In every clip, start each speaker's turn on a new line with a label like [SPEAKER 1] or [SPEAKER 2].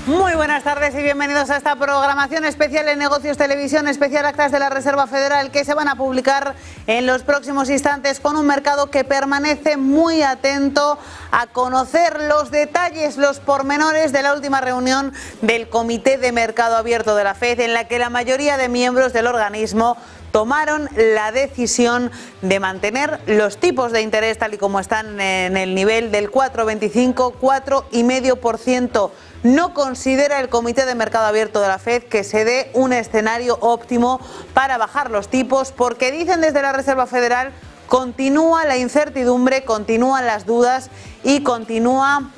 [SPEAKER 1] Muy buenas tardes y bienvenidos a esta programación especial en Negocios Televisión, especial actas de la Reserva Federal que se van a publicar en los próximos instantes, con un mercado que permanece muy atento a conocer los detalles, los pormenores de la última reunión del Comité de Mercado Abierto de la FED, en la que la mayoría de miembros del organismo tomaron la decisión de mantener los tipos de interés tal y como están en el nivel del 4,25, 4,5%. No considera el Comité de Mercado Abierto de la FED que se dé un escenario óptimo para bajar los tipos, porque dicen desde la Reserva Federal continúa la incertidumbre, continúan las dudas y continúan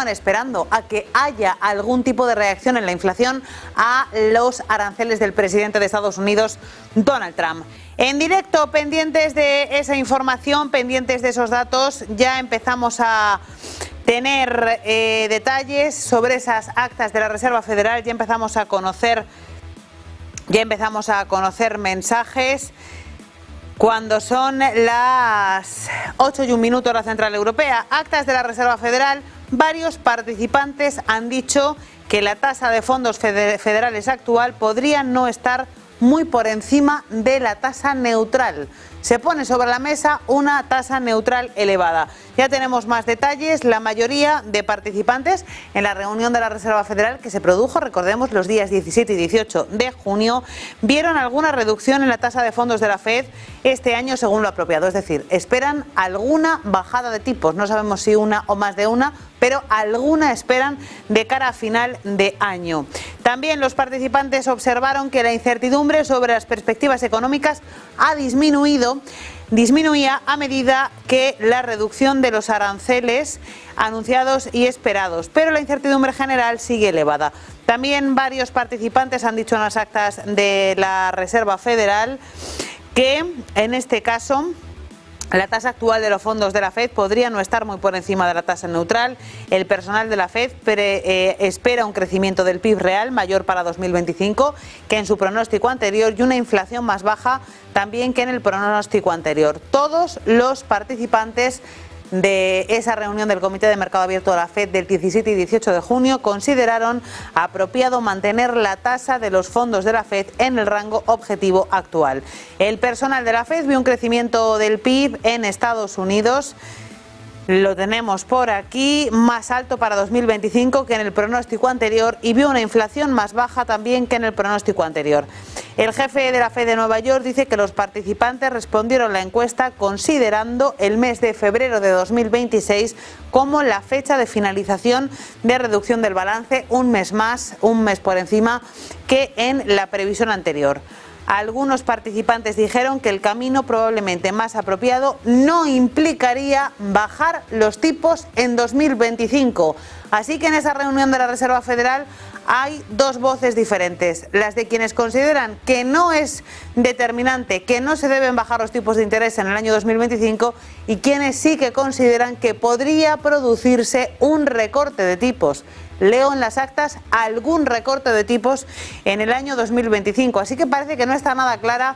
[SPEAKER 1] esperando a que haya algún tipo de reacción en la inflación a los aranceles del presidente de Estados Unidos, Donald Trump. En directo, pendientes de esa información, pendientes de esos datos, ya empezamos a tener detalles sobre esas actas de la Reserva Federal, ya empezamos a conocer mensajes. Cuando son las 8:01 hora central europea, actas de la Reserva Federal, varios participantes han dicho que la tasa de fondos federales actual podría no estar muy por encima de la tasa neutral. Se pone sobre la mesa una tasa neutral elevada. Ya tenemos más detalles. La mayoría de participantes en la reunión de la Reserva Federal, que se produjo, recordemos, los días 17 y 18 de junio, vieron alguna reducción en la tasa de fondos de la FED este año según lo apropiado. Es decir, esperan alguna bajada de tipos. No sabemos si una o más de una, pero alguna esperan de cara a final de año. También los participantes observaron que la incertidumbre sobre las perspectivas económicas disminuía a medida que la reducción de los aranceles anunciados y esperados, pero la incertidumbre general sigue elevada. También varios participantes han dicho en las actas de la Reserva Federal que, en este caso, la tasa actual de los fondos de la FED podría no estar muy por encima de la tasa neutral. El personal de la FED espera un crecimiento del PIB real mayor para 2025 que en su pronóstico anterior y una inflación más baja también que en el pronóstico anterior. Todos los participantes de esa reunión del Comité de Mercado Abierto de la FED del 17 y 18 de junio consideraron apropiado mantener la tasa de los fondos de la FED en el rango objetivo actual. El personal de la FED vio un crecimiento del PIB en Estados Unidos, lo tenemos por aquí, más alto para 2025 que en el pronóstico anterior, y vio una inflación más baja también que en el pronóstico anterior. El jefe de la FED de Nueva York dice que los participantes respondieron a la encuesta considerando el mes de febrero de 2026 como la fecha de finalización de reducción del balance, un mes por encima que en la previsión anterior. Algunos participantes dijeron que el camino probablemente más apropiado no implicaría bajar los tipos en 2025. Así que en esa reunión de la Reserva Federal hay dos voces diferentes, las de quienes consideran que no es determinante, que no se deben bajar los tipos de interés en el año 2025, y quienes sí que consideran que podría producirse un recorte de tipos. Leo en las actas algún recorte de tipos en el año 2025, así que parece que no está nada claro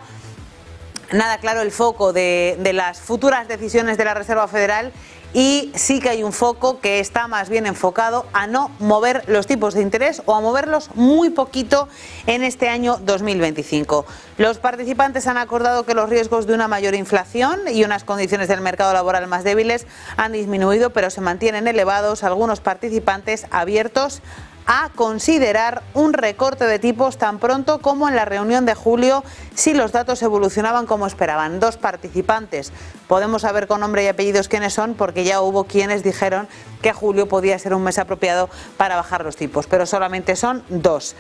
[SPEAKER 1] el foco de las futuras decisiones de la Reserva Federal, y sí que hay un foco que está más bien enfocado a no mover los tipos de interés o a moverlos muy poquito en este año 2025. Los participantes han acordado que los riesgos de una mayor inflación y unas condiciones del mercado laboral más débiles han disminuido, pero se mantienen elevados. Algunos participantes abiertos a considerar un recorte de tipos tan pronto como en la reunión de julio si los datos evolucionaban como esperaban. Dos participantes, podemos saber con nombre y apellidos quiénes son, porque ya hubo quienes dijeron que julio podía ser un mes apropiado para bajar los tipos, pero solamente son dos.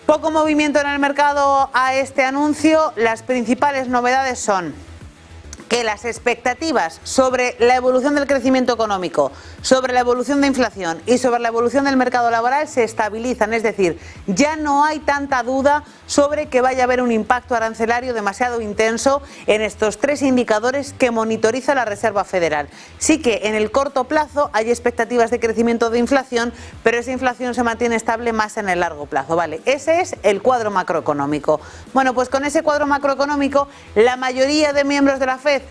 [SPEAKER 1] Poco movimiento en el mercado a este anuncio. Las principales novedades son que las expectativas sobre la evolución del crecimiento económico, sobre la evolución de inflación y sobre la evolución del mercado laboral se estabilizan, es decir, ya no hay tanta duda sobre que vaya a haber un impacto arancelario demasiado intenso en estos tres indicadores que monitoriza la Reserva Federal. Sí que en el corto plazo hay expectativas de crecimiento de inflación, pero esa inflación se mantiene estable más en el largo plazo, ¿vale? Ese es el cuadro macroeconómico. Bueno, pues con ese cuadro macroeconómico, la mayoría de miembros de la FED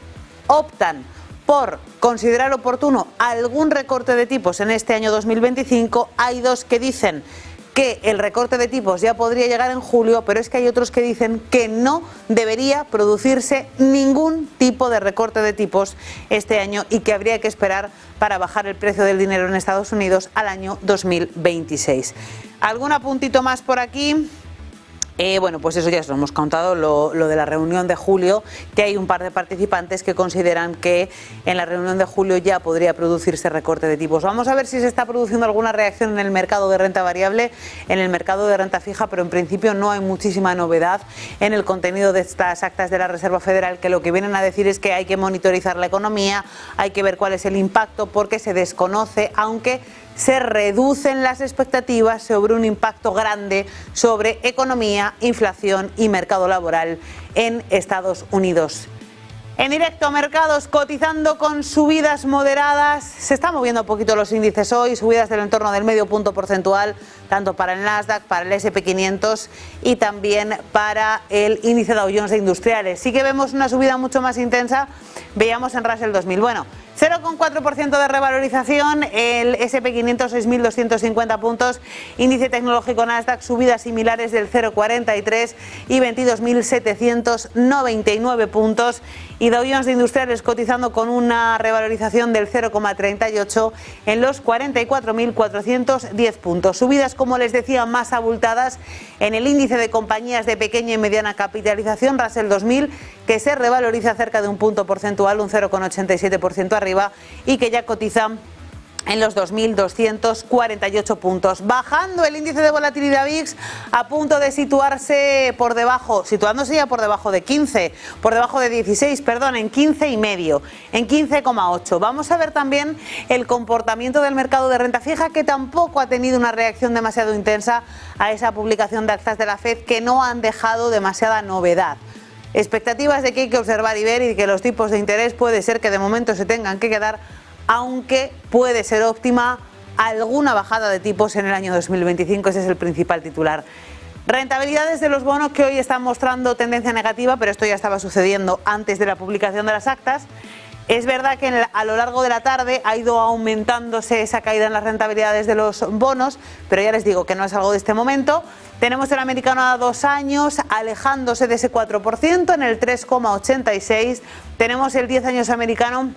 [SPEAKER 1] optan por considerar oportuno algún recorte de tipos en este año 2025. Hay dos que dicen que el recorte de tipos ya podría llegar en julio, pero es que hay otros que dicen que no debería producirse ningún tipo de recorte de tipos este año y que habría que esperar para bajar el precio del dinero en Estados Unidos al año 2026. ¿Algún apuntito más por aquí? Bueno, pues eso ya os lo hemos contado, lo de la reunión de julio, que hay un par de participantes que consideran que en la reunión de julio ya podría producirse recorte de tipos. Vamos a ver si se está produciendo alguna reacción en el mercado de renta variable, en el mercado de renta fija, pero en principio no hay muchísima novedad en el contenido de estas actas de la Reserva Federal, que lo que vienen a decir es que hay que monitorizar la economía, hay que ver cuál es el impacto, porque se desconoce, aunque se reducen las expectativas sobre un impacto grande sobre economía, inflación y mercado laboral en Estados Unidos. En directo, mercados cotizando con subidas moderadas. Se están moviendo un poquito los índices hoy, subidas del entorno del medio punto porcentual, tanto para el Nasdaq, para el S&P 500 y también para el índice Dow Jones de Industriales. Sí que vemos una subida mucho más intensa, veíamos en Russell 2000. Bueno, 0,4% de revalorización, el S&P 500 6.250 puntos, índice tecnológico Nasdaq subidas similares del 0,43 y 22.799 puntos, y Dow Jones de Industriales cotizando con una revalorización del 0,38 en los 44.410 puntos. Subidas, como les decía, más abultadas en el índice de compañías de pequeña y mediana capitalización, Russell 2000, que se revaloriza cerca de un punto porcentual, un 0,87% arriba, y que ya cotiza en los 2.248 puntos. Bajando el índice de volatilidad VIX, a punto de situándose ya por debajo de 15, por debajo de 16, perdón, en 15,5, en 15,8. Vamos a ver también el comportamiento del mercado de renta fija, que tampoco ha tenido una reacción demasiado intensa a esa publicación de actas de la FED, que no han dejado demasiada novedad. Expectativas de que hay que observar y ver, y que los tipos de interés puede ser que de momento se tengan que quedar, aunque puede ser óptima alguna bajada de tipos en el año 2025, ese es el principal titular. Rentabilidades de los bonos que hoy están mostrando tendencia negativa, pero esto ya estaba sucediendo antes de la publicación de las actas. Es verdad que a lo largo de la tarde ha ido aumentándose esa caída en las rentabilidades de los bonos, pero ya les digo que no es algo de este momento. Tenemos el americano a 2 años alejándose de ese 4% en el 3,86. Tenemos el 10 años americano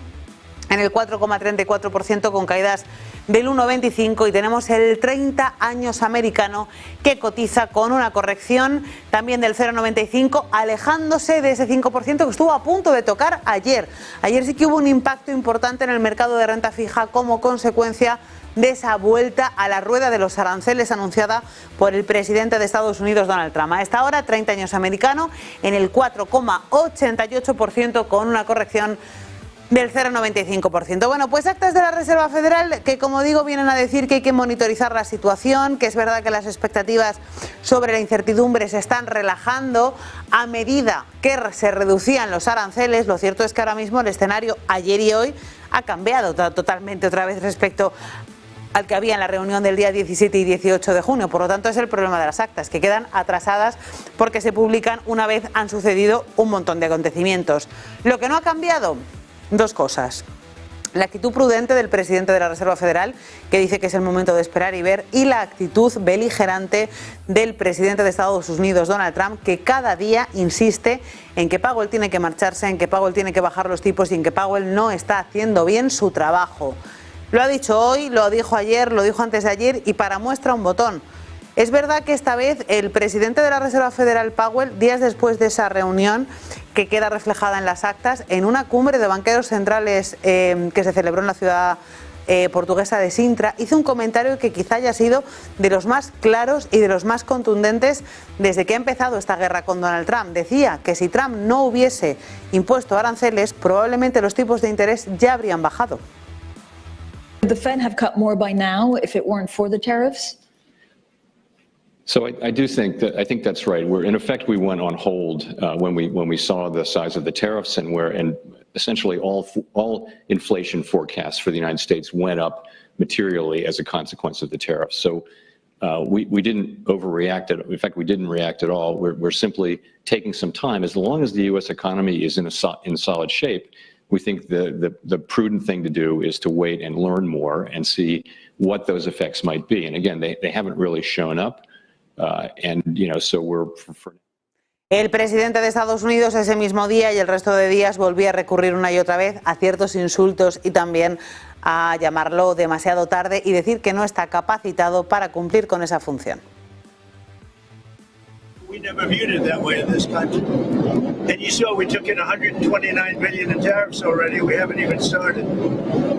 [SPEAKER 1] en el 4,34% con caídas del 1,25, y tenemos el 30 años americano que cotiza con una corrección también del 0,95, alejándose de ese 5% que estuvo a punto de tocar ayer. Ayer sí que hubo un impacto importante en el mercado de renta fija como consecuencia de esa vuelta a la rueda de los aranceles anunciada por el presidente de Estados Unidos, Donald Trump. A esta hora, 30 años americano en el 4,88% con una corrección del 0,95%. Bueno, pues actas de la Reserva Federal que, como digo, vienen a decir que hay que monitorizar la situación, que es verdad que las expectativas sobre la incertidumbre se están relajando a medida que se reducían los aranceles. Lo cierto es que ahora mismo el escenario ayer y hoy ha cambiado totalmente otra vez respecto al que había en la reunión del día 17 y 18 de junio. Por lo tanto, es el problema de las actas, que quedan atrasadas porque se publican una vez han sucedido un montón de acontecimientos. Lo que no ha cambiado, dos cosas: la actitud prudente del presidente de la Reserva Federal, que dice que es el momento de esperar y ver, y la actitud beligerante del presidente de Estados Unidos, Donald Trump, que cada día insiste en que Powell tiene que marcharse, en que Powell tiene que bajar los tipos y en que Powell no está haciendo bien su trabajo. Lo ha dicho hoy, lo dijo ayer, lo dijo antes de ayer, y para muestra un botón. Es verdad que esta vez el presidente de la Reserva Federal, Powell, días después de esa reunión, que queda reflejada en las actas, en una cumbre de banqueros centrales que se celebró en la ciudad portuguesa de Sintra, hizo un comentario que quizá haya sido de los más claros y de los más contundentes desde que ha empezado esta guerra con Donald Trump. Decía que si Trump no hubiese impuesto aranceles, probablemente los tipos de interés ya habrían bajado.
[SPEAKER 2] Would the Fed have cut more by now if it weren't for the tariffs?
[SPEAKER 3] So I think that's right. In effect, we went on hold when we saw the size of the tariffs, and essentially all inflation forecasts for the United States went up materially as a consequence of the tariffs. So we didn't overreact. In fact, we didn't react at all. We're simply taking some time. As long as the U.S. economy is in solid shape, we think the prudent thing to do is to wait and learn more and see what those effects might be. And again, they haven't really shown up. And, you know, so we're...
[SPEAKER 1] El presidente de Estados Unidos ese mismo día y el resto de días volvía a recurrir una y otra vez a ciertos insultos y también a llamarlo demasiado tarde y decir que no está capacitado para cumplir con esa función.
[SPEAKER 4] We never viewed it that way in this country. And you saw we took in $129 billion in tariffs already. We haven't even started.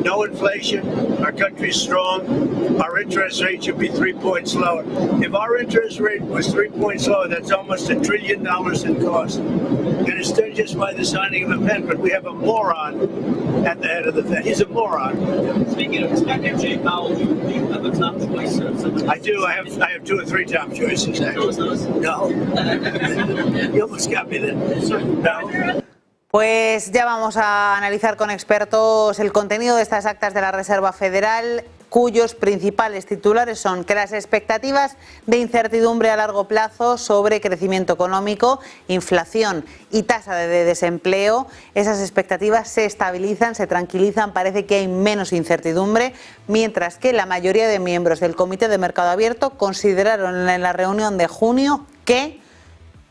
[SPEAKER 4] No inflation. Our country's strong. Our interest rate should be 3 points lower. If our interest rate was 3 points lower, that's almost $1 trillion in cost. And it's done just by the signing of a pen. But we have a moron at the head of the Fed. He's a moron.
[SPEAKER 5] Speaking of Secretary Jay Powell, do you have a top choice?
[SPEAKER 4] I do. I have 2 or 3 top choices. No. You almost got me there. No.
[SPEAKER 1] Pues ya vamos a analizar con expertos el contenido de estas actas de la Reserva Federal, cuyos principales titulares son que las expectativas de incertidumbre a largo plazo sobre crecimiento económico, inflación y tasa de desempleo, esas expectativas se estabilizan, se tranquilizan, parece que hay menos incertidumbre, mientras que la mayoría de miembros del Comité de Mercado Abierto consideraron en la reunión de junio que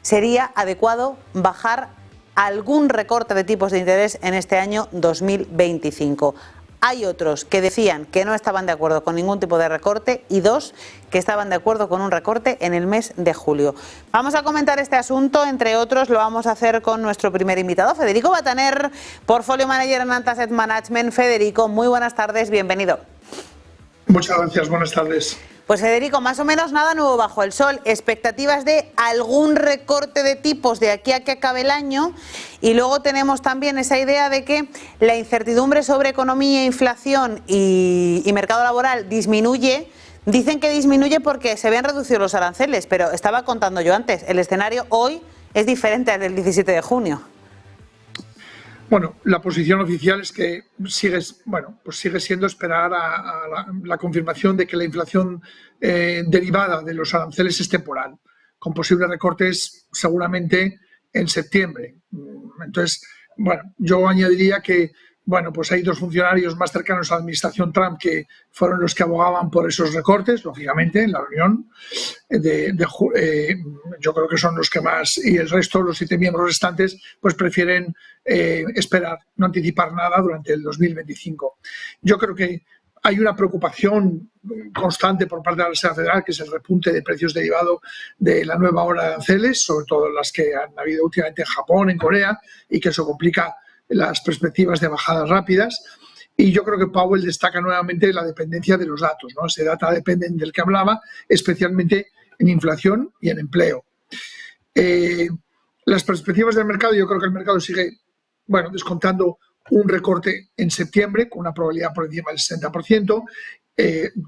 [SPEAKER 1] sería adecuado bajar algún recorte de tipos de interés en este año 2025. Hay otros que decían que no estaban de acuerdo con ningún tipo de recorte y 2 que estaban de acuerdo con un recorte en el mes de julio. Vamos a comentar este asunto, entre otros lo vamos a hacer con nuestro primer invitado, Federico Bataner, Portfolio Manager en Ant Asset Management. Federico, muy buenas tardes, bienvenido.
[SPEAKER 6] Muchas gracias, buenas tardes.
[SPEAKER 1] Pues Federico, más o menos nada nuevo bajo el sol, expectativas de algún recorte de tipos de aquí a que acabe el año y luego tenemos también esa idea de que la incertidumbre sobre economía, inflación y mercado laboral disminuye. Dicen que disminuye porque se habían reducido los aranceles, pero estaba contando yo antes, el escenario hoy es diferente al del 17 de junio.
[SPEAKER 6] Bueno, la posición oficial es que sigue siendo esperar a la confirmación de que la inflación derivada de los aranceles es temporal, con posibles recortes seguramente en septiembre. Entonces, bueno, yo añadiría que pues hay 2 funcionarios más cercanos a la administración Trump que fueron los que abogaban por esos recortes, lógicamente, en la reunión. Yo creo que son los que más, y el resto, los 7 miembros restantes, pues prefieren esperar, no anticipar nada durante el 2025. Yo creo que hay una preocupación constante por parte de la Reserva Federal, que es el repunte de precios derivado de la nueva ola de aranceles, sobre todo las que han habido últimamente en Japón, en Corea, y que eso complica las perspectivas de bajadas rápidas. Y yo creo que Powell destaca nuevamente la dependencia de los datos, ¿no? Ese data dependent del que hablaba, especialmente en inflación y en empleo. Las perspectivas del mercado, yo creo que el mercado sigue, descontando un recorte en septiembre con una probabilidad por encima del 60%,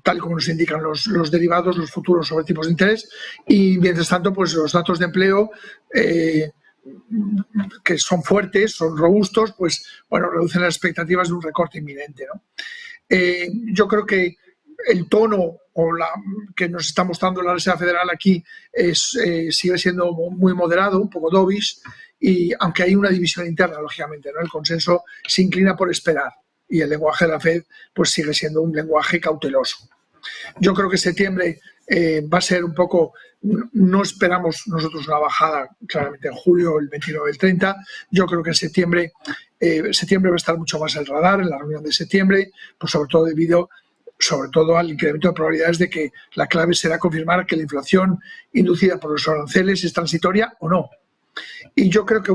[SPEAKER 6] tal y como nos indican los derivados, los futuros sobre tipos de interés. Y mientras tanto, pues los datos de empleo que son fuertes, son robustos, pues reducen las expectativas de un recorte inminente, ¿no? Yo creo que el tono que nos está mostrando la Reserva Federal aquí sigue siendo muy moderado, un poco dovish, y aunque hay una división interna, lógicamente, ¿no? El consenso se inclina por esperar y el lenguaje de la Fed pues sigue siendo un lenguaje cauteloso. Yo creo que septiembre va a ser un poco, no esperamos nosotros una bajada claramente en julio, el 29, el 30. Yo creo que en septiembre va a estar mucho más el radar en la reunión de septiembre, pues sobre todo debido al incremento de probabilidades de que la clave será confirmar que la inflación inducida por los aranceles es transitoria o no. Y yo creo que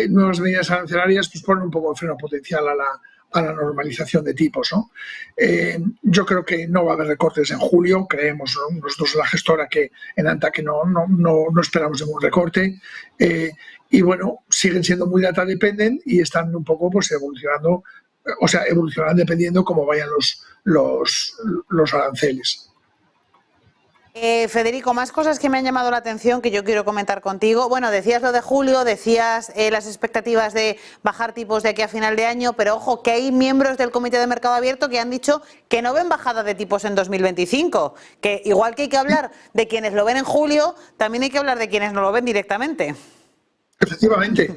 [SPEAKER 6] nuevas medidas arancelarias pues ponen un poco de freno potencial a la normalización de tipos, ¿no? Yo creo que no va a haber recortes en julio, creemos, ¿no? Nosotros en la gestora que en Anta que no esperamos ningún recorte, y siguen siendo muy data dependent y están un poco evolucionando, evolucionarán dependiendo cómo vayan los aranceles.
[SPEAKER 1] Federico, más cosas que me han llamado la atención que yo quiero comentar contigo. Bueno, decías lo de julio, decías las expectativas de bajar tipos de aquí a final de año, pero ojo que hay miembros del Comité de Mercado Abierto que han dicho que no ven bajada de tipos en 2025, que igual que hay que hablar de quienes lo ven en julio, también hay que hablar de quienes no lo ven directamente.
[SPEAKER 6] Efectivamente,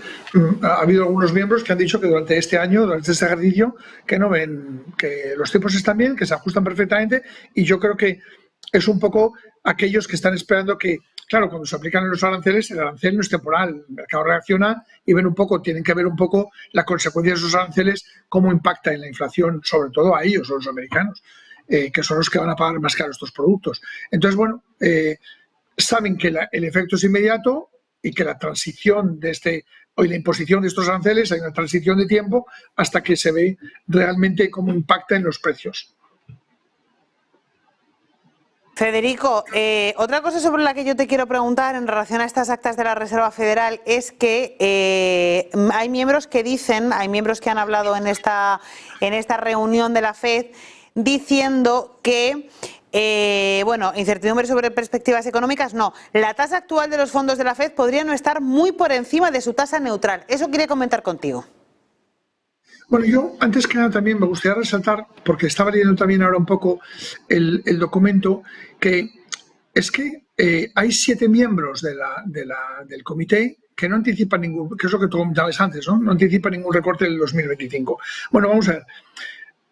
[SPEAKER 6] ha habido algunos miembros que han dicho que durante este año, durante este ejercicio, que no ven que los tipos están bien, que se ajustan perfectamente, y yo creo que es un poco aquellos que están esperando que, claro, cuando se aplican los aranceles, el arancel no es temporal, el mercado reacciona y ven un poco, tienen que ver un poco la consecuencia de esos aranceles, cómo impacta en la inflación, sobre todo a ellos, a los americanos, que son los que van a pagar más caro estos productos. Entonces, bueno, saben que el efecto es inmediato y que la transición o la imposición de estos aranceles, hay una transición de tiempo hasta que se ve realmente cómo impacta en los precios.
[SPEAKER 1] Federico, otra cosa sobre la que yo te quiero preguntar en relación a estas actas de la Reserva Federal es que hay miembros que dicen, hay miembros que han hablado en esta reunión de la FED diciendo que incertidumbre sobre perspectivas económicas, no. La tasa actual de los fondos de la FED podría no estar muy por encima de su tasa neutral. Eso quería comentar contigo.
[SPEAKER 6] Bueno, yo antes que nada también me gustaría resaltar, porque estaba leyendo también ahora un poco el documento, que es que hay 7 miembros del comité que no anticipan ningún, que es lo que tú comentabas antes, ¿no? No anticipan ningún recorte del 2025. Bueno, vamos a ver.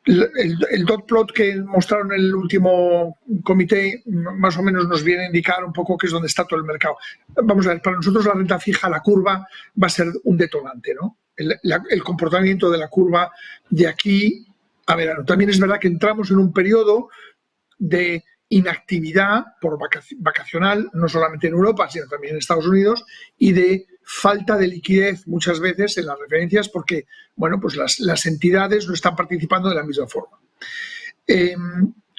[SPEAKER 6] El dot plot que mostraron en el último comité más o menos nos viene a indicar un poco qué es donde está todo el mercado. Vamos a ver, para nosotros la renta fija, la curva, va a ser un detonante, ¿no? El comportamiento de la curva de aquí a verano. También es verdad que entramos en un periodo de inactividad por vacacional, no solamente en Europa, sino también en Estados Unidos, y de falta de liquidez muchas veces en las referencias porque, bueno, pues las entidades no están participando de la misma forma.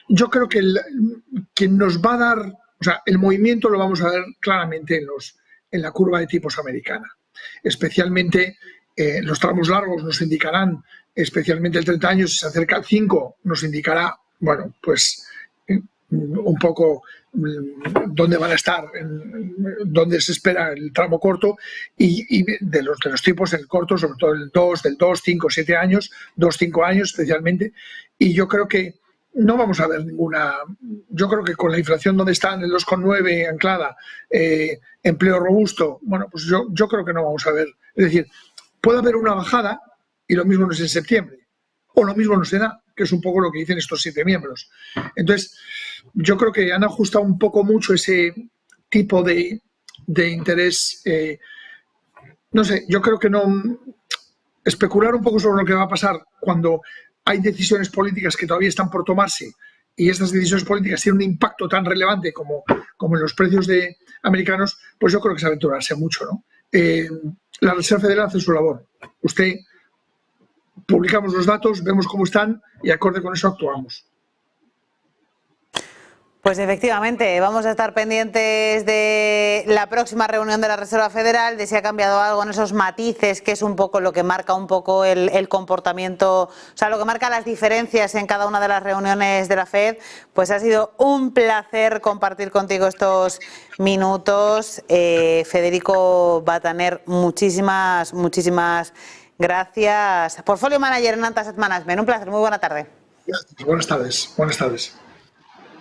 [SPEAKER 6] Yo creo que quien nos va a dar, o sea, el movimiento lo vamos a ver claramente en la curva de tipos americana, especialmente los tramos largos nos indicarán, especialmente el 30 años, si se acerca al 5, nos indicará, bueno, pues un poco dónde van a estar, dónde se espera el tramo corto y de los tipos en el corto, sobre todo el 2, del 2, 5, 7 años, 2, 5 años especialmente. Y yo creo que no vamos a ver ninguna, yo creo que con la inflación donde está en el 2,9 anclada, empleo robusto, bueno, pues yo creo que no vamos a ver. Es decir, puede haber una bajada y lo mismo no es en septiembre, o lo mismo no se da, que es un poco lo que dicen estos 7 miembros. Entonces, yo creo que han ajustado un poco mucho ese tipo de interés. No sé, yo creo que no especular un poco sobre lo que va a pasar cuando hay decisiones políticas que todavía están por tomarse y estas decisiones políticas tienen un impacto tan relevante como en los precios americanos, pues yo creo que es aventurarse mucho, ¿no? La Reserva Federal hace su labor. Publicamos los datos, vemos cómo están y acorde con eso actuamos.
[SPEAKER 1] Pues efectivamente, vamos a estar pendientes de la próxima reunión de la Reserva Federal, de si ha cambiado algo en esos matices, que es un poco lo que marca un poco el comportamiento, o sea, lo que marca las diferencias en cada una de las reuniones de la FED. Pues ha sido un placer compartir contigo estos minutos. Federico Bataner, muchísimas gracias. Portfolio Manager en Anta Asset Management, un placer, muy buena tarde.
[SPEAKER 6] Buenas tardes, buenas tardes.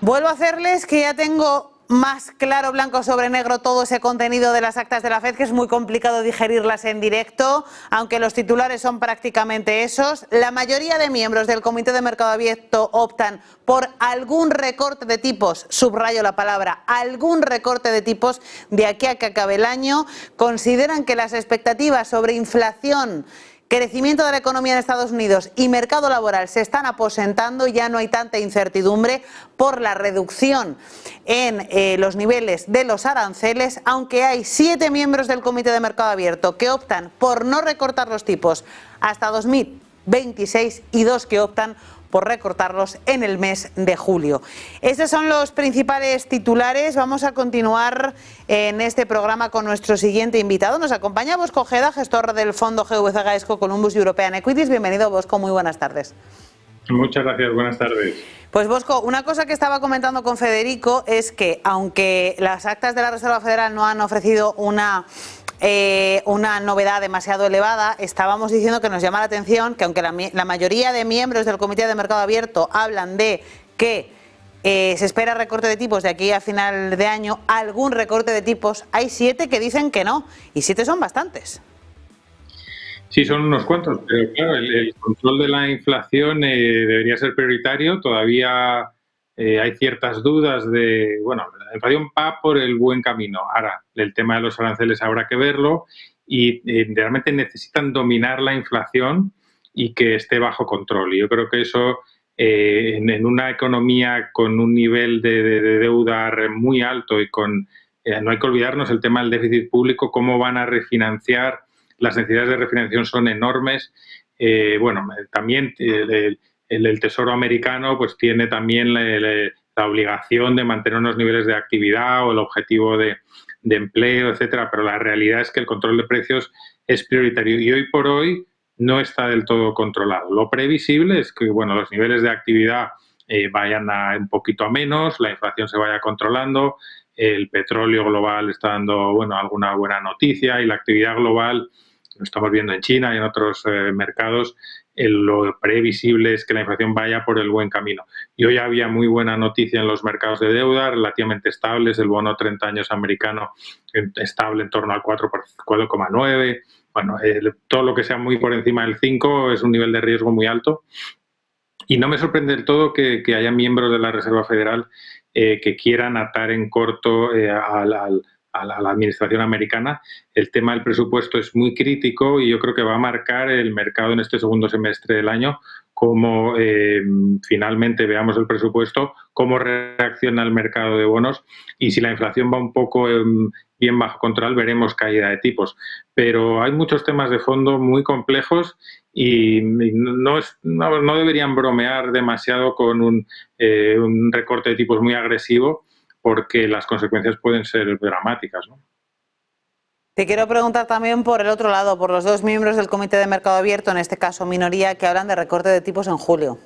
[SPEAKER 1] Vuelvo a hacerles que ya tengo más claro, blanco sobre negro, todo ese contenido de las actas de la FED, que es muy complicado digerirlas en directo, aunque los titulares son prácticamente esos. La mayoría de miembros del Comité de Mercado Abierto optan por algún recorte de tipos, subrayo la palabra, algún recorte de tipos de aquí a que acabe el año. Consideran que las expectativas sobre inflación, crecimiento de la economía en Estados Unidos y mercado laboral se están aposentando, ya no hay tanta incertidumbre por la reducción en los niveles de los aranceles, aunque hay 7 miembros del Comité de Mercado Abierto que optan por no recortar los tipos hasta 2026 y 2 que optan por recortarlos en el mes de julio. Estos son los principales titulares. Vamos a continuar en este programa con nuestro siguiente invitado. Nos acompaña Bosco Ojeda, gestor del fondo GVC Gaesco Columbus European Equities. Bienvenido, Bosco, muy buenas tardes.
[SPEAKER 7] Muchas gracias, buenas tardes.
[SPEAKER 1] Pues Bosco, una cosa que estaba comentando con Federico es que aunque las actas de la Reserva Federal no han ofrecido una novedad demasiado elevada, estábamos diciendo que nos llama la atención que aunque la mayoría de miembros del Comité de Mercado Abierto hablan de que Se espera recorte de tipos de aquí a final de año, algún recorte de tipos. Hay 7 que dicen que no, y 7 son bastantes.
[SPEAKER 7] Sí, son unos cuantos, pero claro, el control de la inflación debería ser prioritario. Todavía hay ciertas dudas de, bueno, la inflación va por el buen camino. Ahora, el tema de los aranceles habrá que verlo y realmente necesitan dominar la inflación y que esté bajo control. Y yo creo que eso, en una economía con un nivel de deuda muy alto y con, no hay que olvidarnos el tema del déficit público, cómo van a refinanciar. Las necesidades de refinanciación son enormes. Bueno, también el Tesoro americano pues tiene también la obligación de mantener unos niveles de actividad o el objetivo de empleo, etcétera, pero la realidad es que el control de precios es prioritario y hoy por hoy no está del todo controlado. Lo previsible es que, bueno, los niveles de actividad vayan un poquito a menos, la inflación se vaya controlando, el petróleo global está dando, bueno, alguna buena noticia y la actividad global, lo estamos viendo en China y en otros mercados, lo previsible es que la inflación vaya por el buen camino. Y hoy había muy buena noticia en los mercados de deuda, relativamente estables, el bono 30 años americano estable en torno al 4,9. Bueno, todo lo que sea muy por encima del 5 es un nivel de riesgo muy alto. Y no me sorprende del todo que haya miembros de la Reserva Federal que quieran atar en corto a la administración americana. El tema del presupuesto es muy crítico y yo creo que va a marcar el mercado en este segundo semestre del año, cómo finalmente veamos el presupuesto, cómo reacciona el mercado de bonos y si la inflación va un poco bien bajo control, veremos caída de tipos. Pero hay muchos temas de fondo muy complejos y no deberían bromear demasiado con un recorte de tipos muy agresivo, porque las consecuencias pueden ser dramáticas, ¿no?
[SPEAKER 1] Te quiero preguntar también por el otro lado, por los 2 miembros del Comité de Mercado Abierto, en este caso minoría, que hablan de recorte de tipos en julio.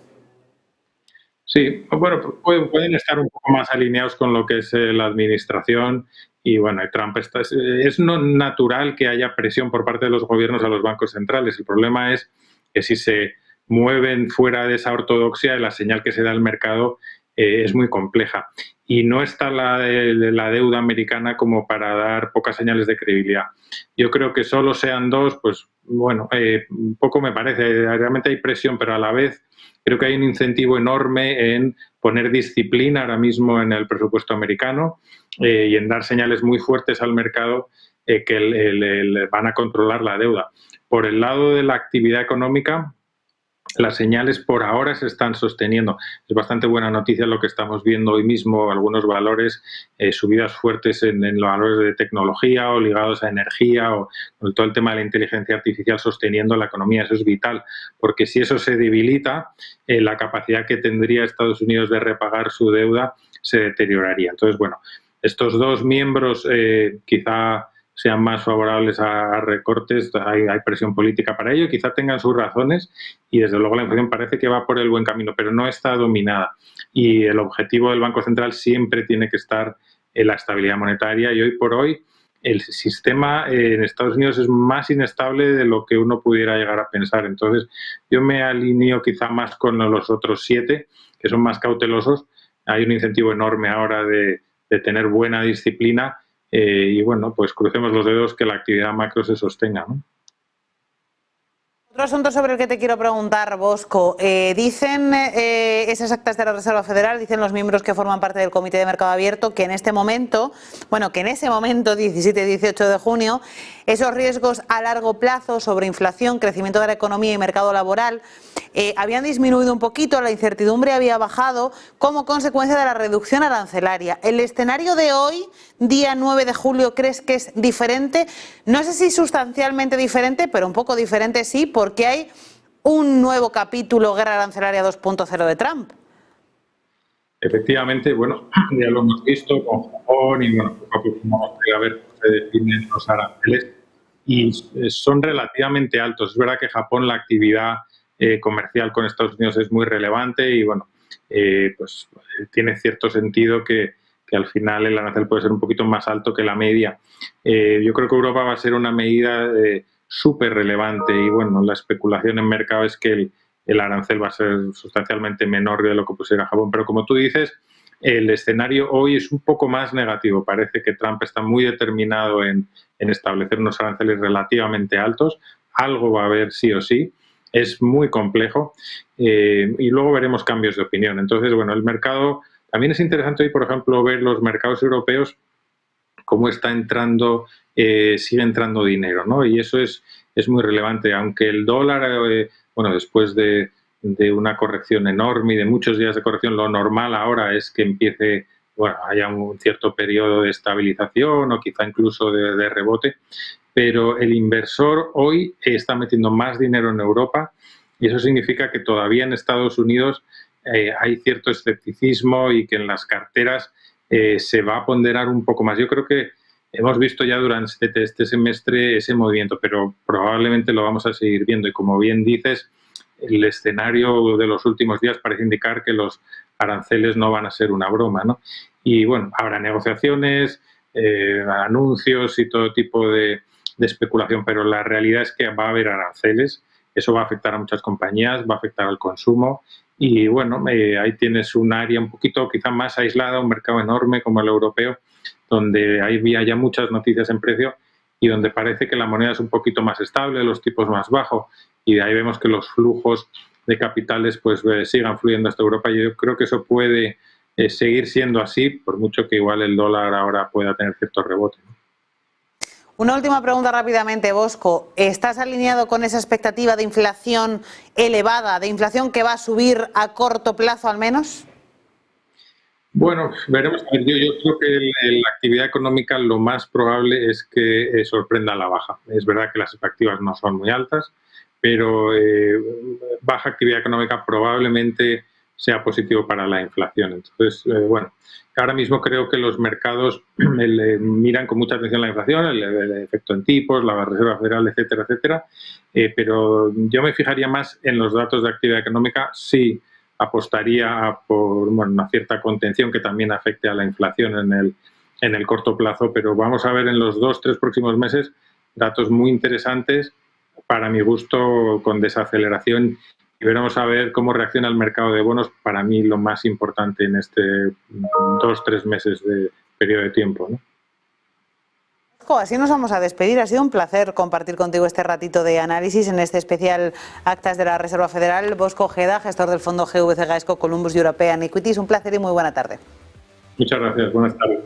[SPEAKER 7] Sí, bueno, pueden estar un poco más alineados con lo que es la administración y, bueno, Trump es no natural que haya presión por parte de los gobiernos a los bancos centrales. El problema es que si se mueven fuera de esa ortodoxia, la señal que se da al mercado es muy compleja. Y no está la deuda americana como para dar pocas señales de credibilidad. Yo creo que solo sean 2, pues bueno, poco me parece. Realmente hay presión, pero a la vez creo que hay un incentivo enorme en poner disciplina ahora mismo en el presupuesto americano y en dar señales muy fuertes al mercado que van a controlar la deuda. Por el lado de la actividad económica, las señales por ahora se están sosteniendo. Es bastante buena noticia lo que estamos viendo hoy mismo, algunos valores, subidas fuertes en los valores de tecnología o ligados a energía o con todo el tema de la inteligencia artificial sosteniendo la economía. Eso es vital, porque si eso se debilita, la capacidad que tendría Estados Unidos de repagar su deuda se deterioraría. Entonces, bueno, estos 2 miembros quizá sean más favorables a recortes, hay presión política para ello, quizá tengan sus razones y desde luego la inflación parece que va por el buen camino, pero no está dominada y el objetivo del Banco Central siempre tiene que estar en la estabilidad monetaria y hoy por hoy el sistema en Estados Unidos es más inestable de lo que uno pudiera llegar a pensar. Entonces yo me alineo quizá más con los otros 7 que son más cautelosos. Hay un incentivo enorme ahora de tener buena disciplina y bueno, pues crucemos los dedos que la actividad macro se sostenga, ¿no?
[SPEAKER 1] Otro asunto sobre el que te quiero preguntar, Bosco. Dicen esas actas de la Reserva Federal, dicen los miembros que forman parte del Comité de Mercado Abierto, que en este momento, bueno, que en ese momento, 17 y 18 de junio, esos riesgos a largo plazo sobre inflación, crecimiento de la economía y mercado laboral habían disminuido un poquito, la incertidumbre había bajado como consecuencia de la reducción arancelaria. ¿El escenario de hoy, día 9 de julio, crees que es diferente? No sé si sustancialmente diferente, pero un poco diferente sí, porque hay un nuevo capítulo, guerra arancelaria 2.0 de Trump.
[SPEAKER 7] Efectivamente, bueno, ya lo hemos visto con Japón y bueno, poco a poco vamos a ver cómo se definen los aranceles y son relativamente altos. Es verdad que Japón, la actividad comercial con Estados Unidos es muy relevante y bueno, pues tiene cierto sentido que al final el arancel puede ser un poquito más alto que la media. Yo creo que Europa va a ser una medida súper relevante y bueno, la especulación en mercado es que el arancel va a ser sustancialmente menor de lo que pusiera Japón, pero como tú dices, el escenario hoy es un poco más negativo. Parece que Trump está muy determinado en establecer unos aranceles relativamente altos. Algo va a haber sí o sí. Es muy complejo y luego veremos cambios de opinión. Entonces, bueno, el mercado... También es interesante hoy, por ejemplo, ver los mercados europeos, cómo está entrando, sigue entrando dinero, ¿no? Y eso es muy relevante. Aunque el dólar, bueno, después de una corrección enorme y de muchos días de corrección, lo normal ahora es que empiece, bueno, haya un cierto periodo de estabilización o quizá incluso de rebote, pero el inversor hoy está metiendo más dinero en Europa y eso significa que todavía en Estados Unidos hay cierto escepticismo y que en las carteras se va a ponderar un poco más. Yo creo que hemos visto ya durante este semestre ese movimiento, pero probablemente lo vamos a seguir viendo. Y como bien dices, el escenario de los últimos días parece indicar que los aranceles no van a ser una broma, ¿no? Y bueno, habrá negociaciones, anuncios y todo tipo de especulación, pero la realidad es que va a haber aranceles. Eso va a afectar a muchas compañías, va a afectar al consumo. Y bueno, ahí tienes un área un poquito quizá más aislada, un mercado enorme como el europeo, donde había ya muchas noticias en precio y donde parece que la moneda es un poquito más estable, los tipos más bajos, y de ahí vemos que los flujos de capitales pues sigan fluyendo hasta Europa. Y yo creo que eso puede seguir siendo así, por mucho que igual el dólar ahora pueda tener cierto rebote, ¿no?
[SPEAKER 1] Una última pregunta rápidamente, Bosco. ¿Estás alineado con esa expectativa de inflación elevada, de inflación que va a subir a corto plazo al menos?
[SPEAKER 7] Bueno, veremos. Yo creo que la actividad económica lo más probable es que sorprenda a la baja. Es verdad que las expectativas no son muy altas, pero baja actividad económica probablemente sea positivo para la inflación. Entonces, bueno, ahora mismo creo que los mercados miran con mucha atención la inflación, el efecto en tipos, la Reserva Federal, etcétera, etcétera, pero yo me fijaría más en los datos de actividad económica. Sí apostaría por una cierta contención que también afecte a la inflación en el corto plazo, pero vamos a ver en los 2-3 próximos meses datos muy interesantes, para mi gusto, con desaceleración, y veremos a ver cómo reacciona el mercado de bonos. Para mí lo más importante en este 2-3 meses de periodo de tiempo, ¿no?
[SPEAKER 1] Así nos vamos a despedir. Ha sido un placer compartir contigo este ratito de análisis en este especial Actas de la Reserva Federal. Bosco Ojeda, gestor del fondo GVC Gaesco Columbus European Equities. Un placer y muy buena tarde.
[SPEAKER 7] Muchas gracias. Buenas tardes.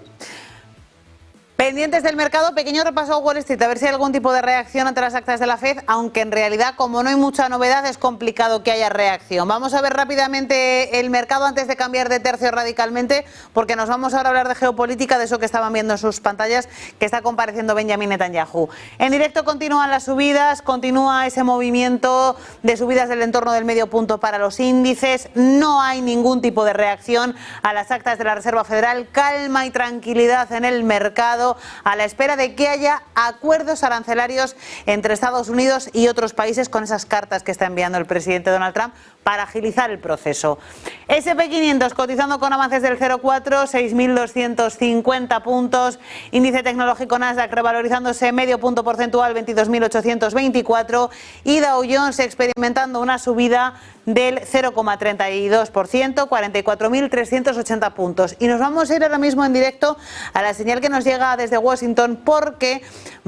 [SPEAKER 1] Pendientes del mercado, pequeño repaso a Wall Street, a ver si hay algún tipo de reacción ante las actas de la FED, aunque en realidad, como no hay mucha novedad, es complicado que haya reacción. Vamos a ver rápidamente el mercado antes de cambiar de tercio radicalmente, porque nos vamos ahora a hablar de geopolítica, de eso que estaban viendo en sus pantallas, que está compareciendo Benjamin Netanyahu. En directo continúan las subidas, continúa ese movimiento de subidas del entorno del medio punto para los índices, no hay ningún tipo de reacción a las actas de la Reserva Federal, calma y tranquilidad en el mercado, a la espera de que haya acuerdos arancelarios entre Estados Unidos y otros países con esas cartas que está enviando el presidente Donald Trump para agilizar el proceso. S&P 500 cotizando con avances del 0,4, 6.250 puntos. Índice tecnológico Nasdaq revalorizándose medio punto porcentual, 22.824. Y Dow Jones experimentando una subida del 0,32%, 44.380 puntos. Y nos vamos a ir ahora mismo en directo a la señal que nos llega desde Washington, porque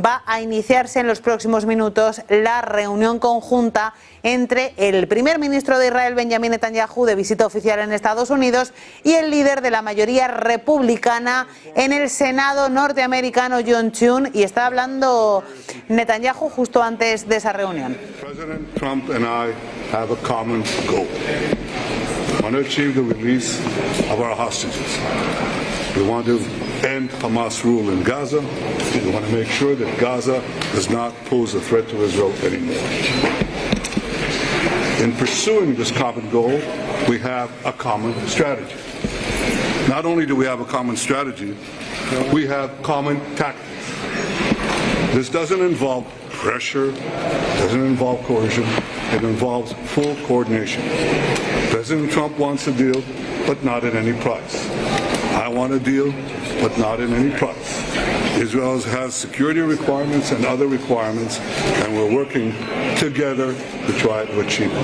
[SPEAKER 1] va a iniciarse en los próximos minutos la reunión conjunta entre el primer ministro de Israel, Benjamin Netanyahu, de visita oficial en Estados Unidos, y el líder de la mayoría republicana en el Senado norteamericano, John Thune, y está hablando Netanyahu justo antes de esa reunión.
[SPEAKER 8] President Trump and I have a common goal. We want to achieve the release of our hostages. We want to end Hamas rule in Gaza. We want to make sure that Gaza does not pose a threat to Israel anymore. In pursuing this common goal, we have a common strategy. Not only do we have a common strategy, we have common tactics. This doesn't involve pressure, doesn't involve coercion, it involves full coordination. President Trump wants a deal, but not at any price. I want a deal, but not at any price. Israel has security requirements and other requirements, and we're working together to try to achieve it.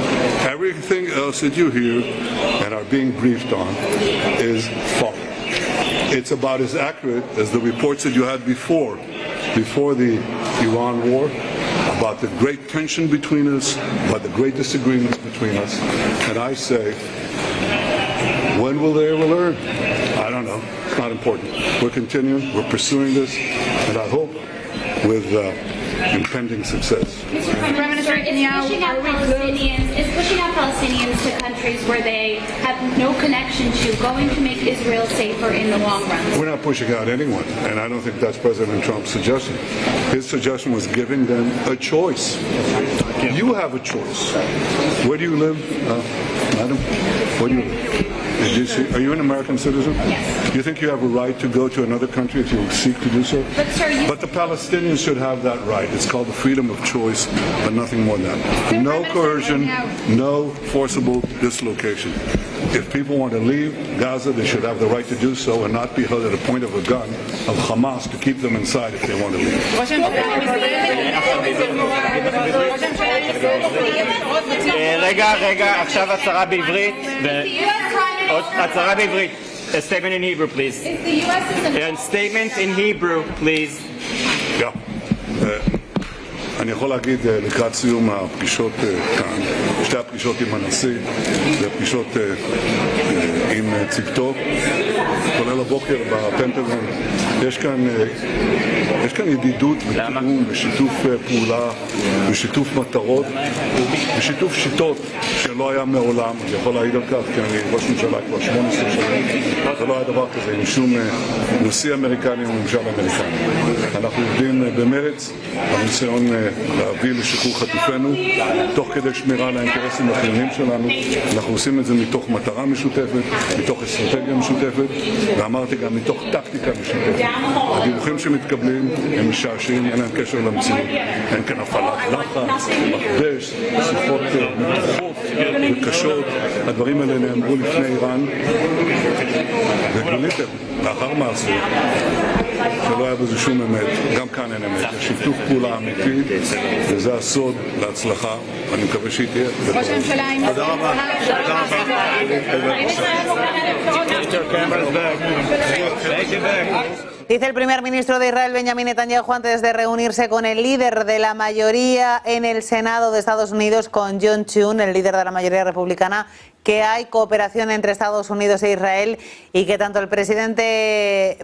[SPEAKER 8] Everything else that you hear and are being briefed on is false. It's about as accurate as the reports that you had before the Iran war, about the great tension between us, about the great disagreements between us. And I say, when will they ever learn? I don't know. It's not important. We're continuing. We're pursuing this, and I hope with impending success.
[SPEAKER 9] Prime Minister, is pushing out Palestinians to countries where they have no connection to going to make Israel safer in the long run?
[SPEAKER 8] We're not pushing out anyone, and I don't think that's President Trump's suggestion. His suggestion was giving them a choice. You have a choice. Where do you live, madam? Where do you live? Are you an American citizen?
[SPEAKER 9] Yes.
[SPEAKER 8] Do you think you have a right to go to another country if you seek to do so?
[SPEAKER 9] But, sir,
[SPEAKER 8] But the Palestinians should have that right. It's called the freedom of choice, but nothing more than that. No coercion, no forcible dislocation. If people want to leave Gaza, they should have the right to do so and not be held at a point of a gun of Hamas to keep them inside if they want to leave.
[SPEAKER 10] רגע, עכשיו הצהרה בעברית. הצהרה בעברית. A statement in Hebrew, please. A statement in Hebrew, please.
[SPEAKER 8] Yeah. אני יכול להגיד לקראת סיום הפגישות כאן, שתי הפגישות עם הנשיא, ופגישות עם צוותו, כולל הבוקר בפנטגון, יש כאן ידידות ותיאום ושיתוף פעולה ושיתוף מטרות ושיתוף שיטות שלא היה מעולם. אני יכול להעיד על כך כי אני ראש ממשלה כבר 18 שנים, זה לא היה דבר כזה עם שום נשיא אמריקני או ממשל אמריקני. אנחנו עובדים במרץ על ניסיון להביא לשחרור חטופינו, תוך כדי שמירה על האינטרסים החיוניים שלנו. אנחנו עושים את זה מתוך מטרה משותפת, מתוך אסטרטגיה משותפת, ואמרתי גם מתוך טקטיקה משותפת. הדיווחים שמתקבלים הם משעשעים, אין להם קשר למציאות, אין כאן הפעלת לחץ, מכבש, שיחות מתוחות וקשות. הדברים האלה נאמרו לפני איראן, וגיליתם לאחר מעשה שלא היה בזה שום אמת, גם כאן אין אמת. יש שיתוף פעולה אמיתי, וזה הסוד להצלחה, ואני מקווה שהיא תהיה.
[SPEAKER 9] ראש הממשלה,
[SPEAKER 8] תודה רבה.
[SPEAKER 1] Dice el primer ministro de Israel, Benjamin Netanyahu, antes de reunirse con el líder de la mayoría en el Senado de Estados Unidos, con John Thune, el líder de la mayoría republicana, que hay cooperación entre Estados Unidos e Israel y que tanto el presidente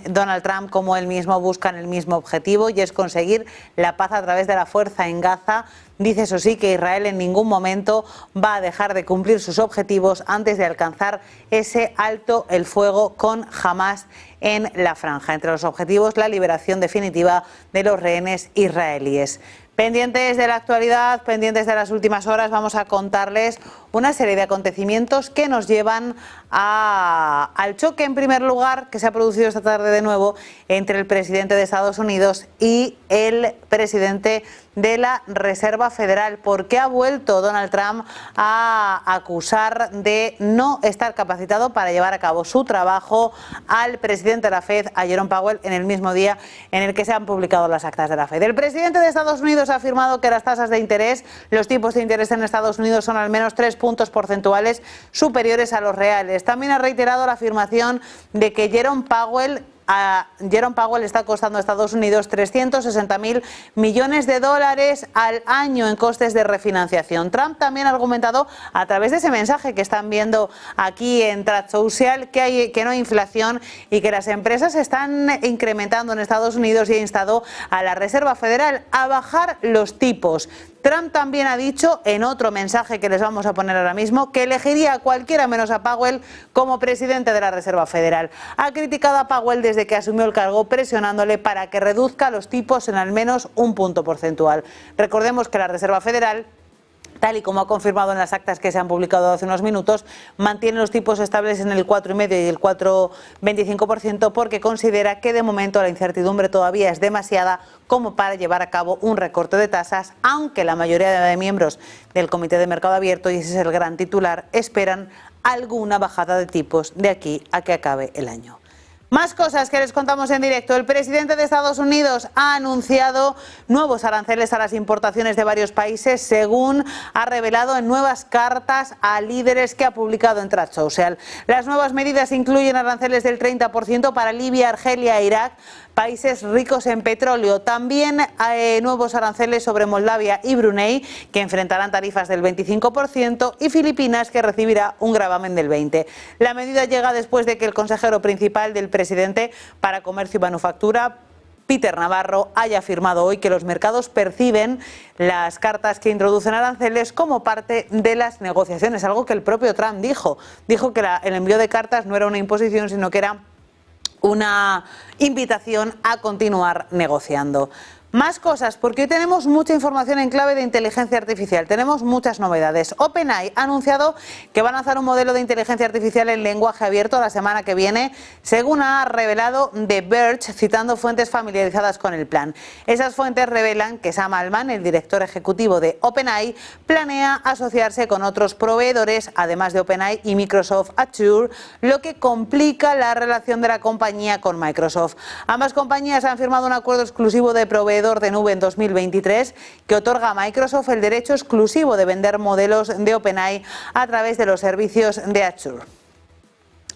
[SPEAKER 1] Donald Trump como él mismo buscan el mismo objetivo, y es conseguir la paz a través de la fuerza en Gaza. Dice, eso sí, que Israel en ningún momento va a dejar de cumplir sus objetivos antes de alcanzar ese alto el fuego con Hamas en la franja. Entre los objetivos, la liberación definitiva de los rehenes israelíes. Pendientes de la actualidad, pendientes de las últimas horas, vamos a contarles una serie de acontecimientos que nos llevan al choque, en primer lugar, que se ha producido esta tarde de nuevo entre el presidente de Estados Unidos y el presidente de la Reserva Federal, porque ha vuelto Donald Trump a acusar de no estar capacitado para llevar a cabo su trabajo al presidente de la Fed, a Jerome Powell, en el mismo día en el que se han publicado las actas de la Fed. El presidente de Estados Unidos ha afirmado que las tasas de interés, los tipos de interés en Estados Unidos son al menos 3 puntos porcentuales superiores a los reales. También ha reiterado la afirmación de que Jerome Powell está costando a Estados Unidos 360.000 millones de dólares al año en costes de refinanciación. Trump también ha argumentado a través de ese mensaje que están viendo aquí en Truth Social que no hay inflación y que las empresas se están incrementando en Estados Unidos, y ha instado a la Reserva Federal a bajar los tipos. Trump también ha dicho, en otro mensaje que les vamos a poner ahora mismo, que elegiría a cualquiera menos a Powell como presidente de la Reserva Federal. Ha criticado a Powell desde que asumió el cargo, presionándole para que reduzca los tipos en al menos 1 punto porcentual. Recordemos que la Reserva Federal, tal y como ha confirmado en las actas que se han publicado hace unos minutos, mantiene los tipos estables en el 4,5 y el 4,25% porque considera que de momento la incertidumbre todavía es demasiada como para llevar a cabo un recorte de tasas, aunque la mayoría de miembros del Comité de Mercado Abierto, y ese es el gran titular, esperan alguna bajada de tipos de aquí a que acabe el año. Más cosas que les contamos en directo. El presidente de Estados Unidos ha anunciado nuevos aranceles a las importaciones de varios países, según ha revelado en nuevas cartas a líderes que ha publicado en Truth Social. Las nuevas medidas incluyen aranceles del 30% para Libia, Argelia e Irak, países ricos en petróleo. También nuevos aranceles sobre Moldavia y Brunei, que enfrentarán tarifas del 25%, y Filipinas, que recibirá un gravamen del 20%. La medida llega después de que el consejero principal del presidente para Comercio y Manufactura, Peter Navarro, haya afirmado hoy que los mercados perciben las cartas que introducen aranceles como parte de las negociaciones, algo que el propio Trump dijo. Dijo que el envío de cartas no era una imposición, sino que era una invitación a continuar negociando. Más cosas, porque hoy tenemos mucha información en clave de inteligencia artificial, tenemos muchas novedades. OpenAI ha anunciado que va a lanzar un modelo de inteligencia artificial en lenguaje abierto la semana que viene, según ha revelado The Verge, citando fuentes familiarizadas con el plan. Esas fuentes revelan que Sam Altman, el director ejecutivo de OpenAI, planea asociarse con otros proveedores, además de OpenAI y Microsoft Azure, lo que complica la relación de la compañía con Microsoft. Ambas compañías han firmado un acuerdo exclusivo de proveedor de nube en 2023 que otorga a Microsoft el derecho exclusivo de vender modelos de OpenAI a través de los servicios de Azure.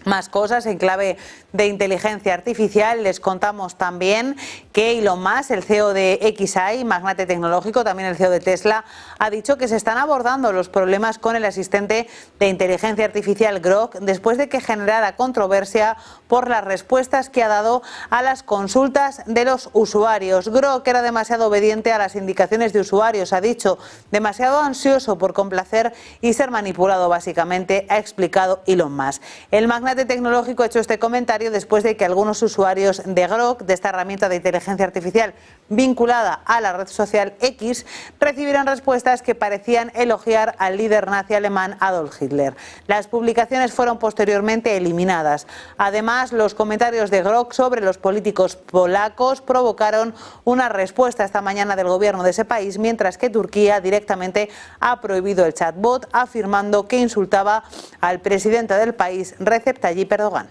[SPEAKER 1] Más cosas en clave de inteligencia artificial. Les contamos también que Elon Musk, el CEO de XAI, magnate tecnológico, también el CEO de Tesla, ha dicho que se están abordando los problemas con el asistente de inteligencia artificial Grok después de que generara controversia por las respuestas que ha dado a las consultas de los usuarios. Grok era demasiado obediente a las indicaciones de usuarios, ha dicho, demasiado ansioso por complacer y ser manipulado, básicamente, ha explicado Elon Musk. El magnate tecnológico ha hecho este comentario después de que algunos usuarios de Grok, de esta herramienta de inteligencia artificial vinculada a la red social X, recibieran respuestas que parecían elogiar al líder nazi alemán Adolf Hitler. Las publicaciones fueron posteriormente eliminadas. Además, los comentarios de Grok sobre los políticos polacos provocaron una respuesta esta mañana del gobierno de ese país, mientras que Turquía directamente ha prohibido el chatbot, afirmando que insultaba al presidente del país, Recep Tayyip Erdogan.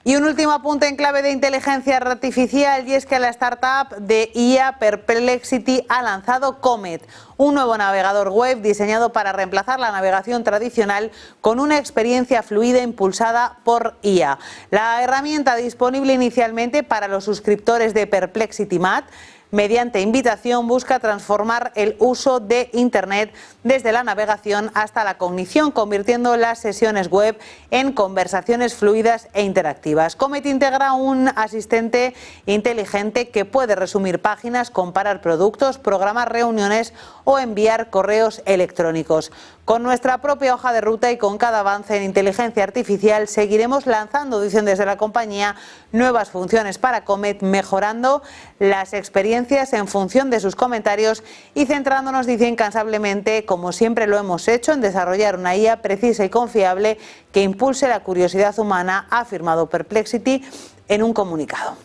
[SPEAKER 1] Y un último apunte en clave de inteligencia artificial, y es que la startup de IA Perplexity ha lanzado Comet, un nuevo navegador web diseñado para reemplazar la navegación tradicional con una experiencia fluida impulsada por IA. La herramienta, disponible inicialmente para los suscriptores de Perplexity Mat, mediante invitación, busca transformar el uso de Internet desde la navegación hasta la cognición, convirtiendo las sesiones web en conversaciones fluidas e interactivas. Comet integra un asistente inteligente que puede resumir páginas, comparar productos, programar reuniones o enviar correos electrónicos. Con nuestra propia hoja de ruta y con cada avance en inteligencia artificial seguiremos lanzando, dicen desde la compañía, nuevas funciones para Comet, mejorando las experiencias en función de sus comentarios y centrándonos, dice, incansablemente, como siempre lo hemos hecho, en desarrollar una IA precisa y confiable que impulse la curiosidad humana, ha afirmado Perplexity en un comunicado.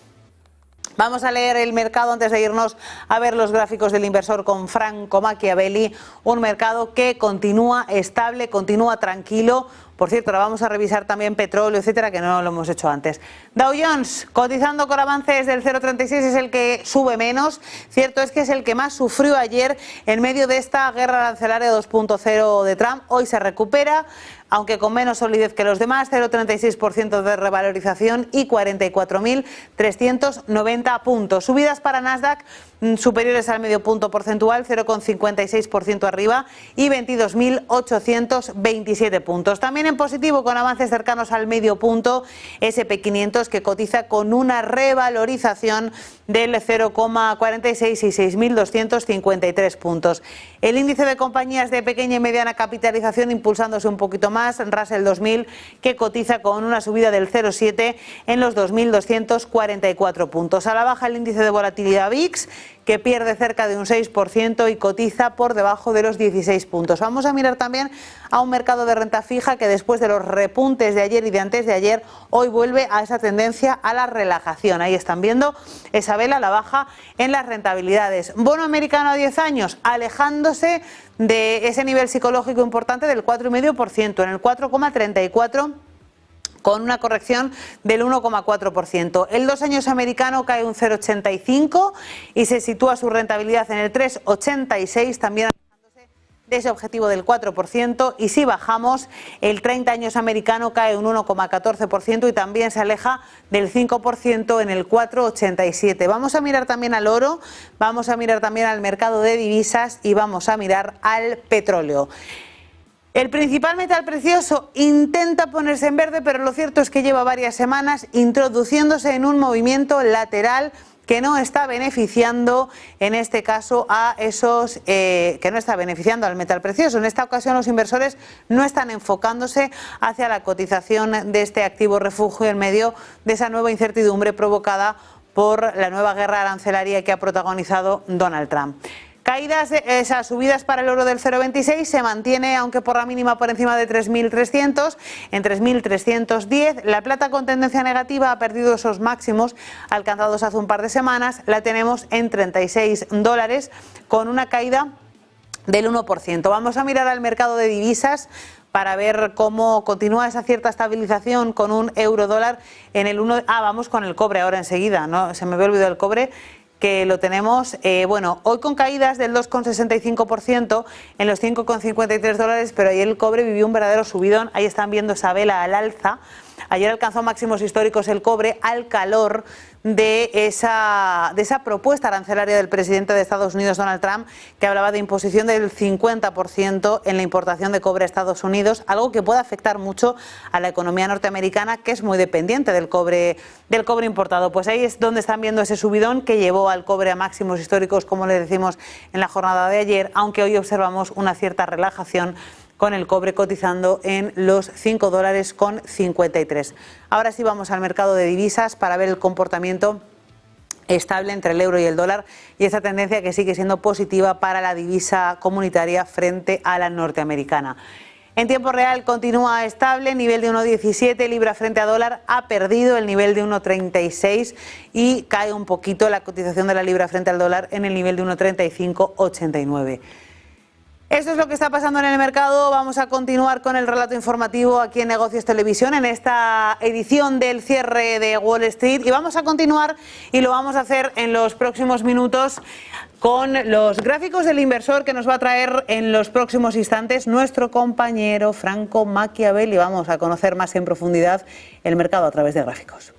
[SPEAKER 1] Vamos a leer el mercado antes de irnos a ver los gráficos del inversor con Franco Machiavelli. Un mercado que continúa estable, continúa tranquilo. Por cierto, ahora vamos a revisar también petróleo, etcétera, que no lo hemos hecho antes. Dow Jones, cotizando con avances del 0,36, es el que sube menos. Cierto es que es el que más sufrió ayer en medio de esta guerra arancelaria 2.0 de Trump. Hoy se recupera, aunque con menos solidez que los demás, 0,36% de revalorización y 44.390 puntos. Subidas para Nasdaq superiores al medio punto porcentual, 0,56% arriba y 22.827 puntos. También en positivo, con avances cercanos al medio punto, S&P 500, que cotiza con una revalorización del 0,46 y 6.253 puntos. El índice de compañías de pequeña y mediana capitalización impulsándose un poquito más, Russell 2000, que cotiza con una subida del 0,7 en los 2.244 puntos. A la baja el índice de volatilidad VIX, que pierde cerca de un 6% y cotiza por debajo de los 16 puntos. Vamos a mirar también a un mercado de renta fija que, después de los repuntes de ayer y de antes de ayer, hoy vuelve a esa tendencia a la relajación. Ahí están viendo esa vela a la baja en las rentabilidades. Bono americano a 10 años, alejándose de ese nivel psicológico importante del 4,5%, en el 4,34%. con una corrección del 1,4%. El 2 años americano cae un 0,85 y se sitúa su rentabilidad en el 3,86, también alejándose de ese objetivo del 4%. Y si bajamos, el 30 años americano cae un 1,14% y también se aleja del 5% en el 4,87. Vamos a mirar también al oro, vamos a mirar también al mercado de divisas y vamos a mirar al petróleo. El principal metal precioso intenta ponerse en verde, pero lo cierto es que lleva varias semanas introduciéndose en un movimiento lateral que no está beneficiando, en este caso, a esos que no está beneficiando al metal precioso. En esta ocasión los inversores no están enfocándose hacia la cotización de este activo refugio en medio de esa nueva incertidumbre provocada por la nueva guerra arancelaria que ha protagonizado Donald Trump. Caídas, esas subidas para el oro del 0,26 se mantiene, aunque por la mínima por encima de 3.300, en 3.310. La plata con tendencia negativa ha perdido esos máximos alcanzados hace un par de semanas. La tenemos en $36 con una caída del 1%. Vamos a mirar al mercado de divisas para ver cómo continúa esa cierta estabilización con un euro dólar en el 1. Vamos con el cobre ahora enseguida, ¿no? Se me había olvidado el cobre, que lo tenemos, hoy con caídas del 2,65% en los $5,53, pero ayer el cobre vivió un verdadero subidón. Ahí están viendo esa vela al alza. Ayer alcanzó máximos históricos el cobre al calor de esa propuesta arancelaria del presidente de Estados Unidos, Donald Trump, que hablaba de imposición del 50% en la importación de cobre a Estados Unidos, algo que puede afectar mucho a la economía norteamericana, que es muy dependiente del cobre importado. Pues ahí es donde están viendo ese subidón que llevó al cobre a máximos históricos, como les decimos en la jornada de ayer, aunque hoy observamos una cierta relajación con el cobre cotizando en los $5,53. Ahora sí vamos al mercado de divisas para ver el comportamiento estable entre el euro y el dólar y esa tendencia que sigue siendo positiva para la divisa comunitaria frente a la norteamericana. En tiempo real continúa estable, nivel de 1,17, libra frente a dólar, ha perdido el nivel de 1,36 y cae un poquito la cotización de la libra frente al dólar en el nivel de 1,3589. Esto es lo que está pasando en el mercado. Vamos a continuar con el relato informativo aquí en Negocios Televisión, en esta edición del cierre de Wall Street. Y vamos a continuar y lo vamos a hacer en los próximos minutos con los gráficos del inversor que nos va a traer en los próximos instantes nuestro compañero Franco Machiavelli. Vamos a conocer más en profundidad el mercado a través de gráficos.